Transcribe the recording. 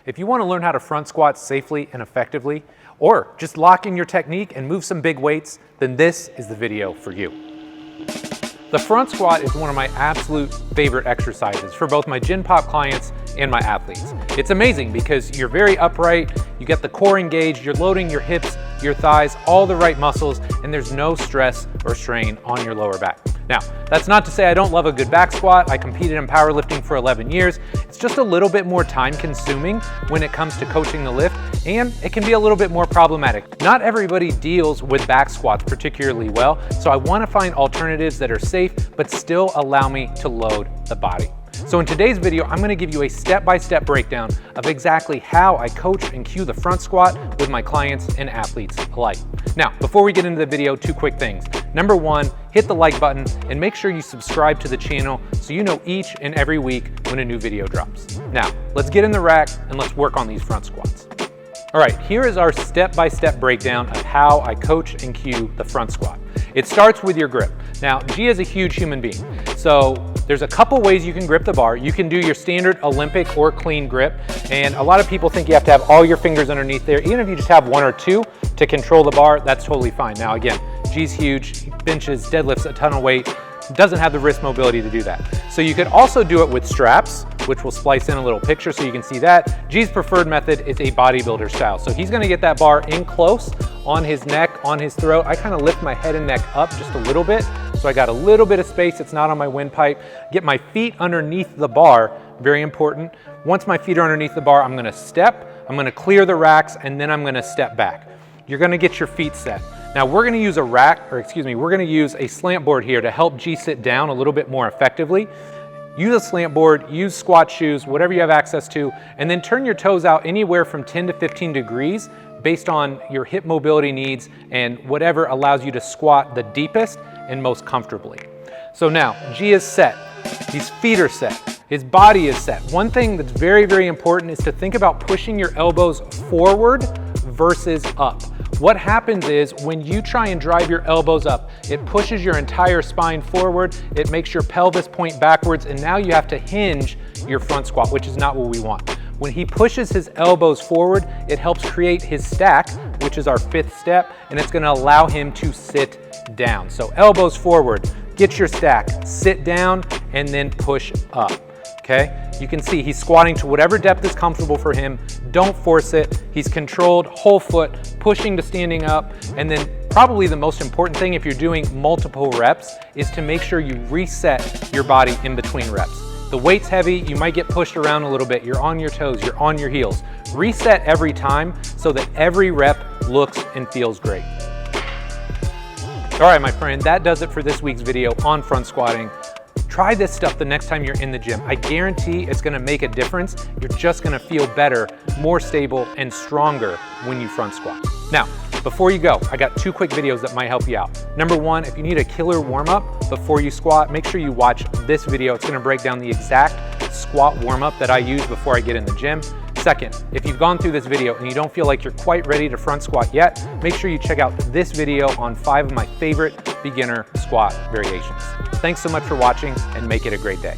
If you want to learn how to front squat safely and effectively, or just lock in your technique and move some big weights, then this is the video for you. The front squat is one of my absolute favorite exercises for both my Gym Pop clients and my athletes. It's amazing because you're very upright, you get the core engaged, you're loading your hips, your thighs, all the right muscles, and there's no stress or strain on your lower back. Now, that's not to say I don't love a good back squat. I competed in powerlifting for 11 years. It's just a little bit more time consuming when it comes to coaching the lift, and it can be a little bit more problematic. Not everybody deals with back squats particularly well, so I want to find alternatives that are safe but still allow me to load the body. So in today's video, I'm going to give you a step-by-step breakdown of exactly how I coach and cue the front squat with my clients and athletes alike. Now, before we get into the video, two quick things. Number one, hit the like button and make sure you subscribe to the channel so you know each and every week when a new video drops. Now, let's get in the rack and let's work on these front squats. All right, here is our step-by-step breakdown of how I coach and cue the front squat. It starts with your grip. Now, G is a huge human being, so there's a couple ways you can grip the bar. You can do your standard Olympic or clean grip, and a lot of people think you have to have all your fingers underneath there. Even if you just have one or two to control the bar, that's totally fine. Now again, G's huge, he benches, deadlifts a ton of weight, doesn't have the wrist mobility to do that. So you could also do it with straps, which we'll splice in a little picture so you can see that. G's preferred method is a bodybuilder style. So he's gonna get that bar in close on his neck, on his throat. I kind of lift my head and neck up just a little bit. So I got a little bit of space, it's not on my windpipe. Get my feet underneath the bar, very important. Once my feet are underneath the bar, I'm gonna step, I'm gonna clear the racks, and then I'm gonna step back. You're gonna get your feet set. Now we're gonna use we're gonna use a slant board here to help G sit down a little bit more effectively. Use a slant board, use squat shoes, whatever you have access to, and then turn your toes out anywhere from 10 to 15 degrees based on your hip mobility needs and whatever allows you to squat the deepest and most comfortably. So now, G is set, his feet are set, his body is set. One thing that's very, very important is to think about pushing your elbows forward versus up. What happens is when you try and drive your elbows up, it pushes your entire spine forward, it makes your pelvis point backwards, and now you have to hinge your front squat, which is not what we want. When he pushes his elbows forward, it helps create his stack, which is our fifth step, and it's gonna allow him to sit down. So elbows forward, get your stack, sit down, and then push up. Okay, you can see he's squatting to whatever depth is comfortable for him. Don't force it. He's controlled, whole foot, pushing to standing up. And then probably the most important thing if you're doing multiple reps is to make sure you reset your body in between reps. The weight's heavy, you might get pushed around a little bit. You're on your toes, you're on your heels. Reset every time so that every rep looks and feels great. All right, my friend, that does it for this week's video on front squatting. Try this stuff the next time you're in the gym. I guarantee it's gonna make a difference. You're just gonna feel better, more stable, and stronger when you front squat. Now, before you go, I got two quick videos that might help you out. Number one, if you need a killer warm-up before you squat, make sure you watch this video. It's gonna break down the exact squat warm-up that I use before I get in the gym. Second, if you've gone through this video and you don't feel like you're quite ready to front squat yet, make sure you check out this video on 5 of my favorite beginner squat variations. Thanks so much for watching and make it a great day.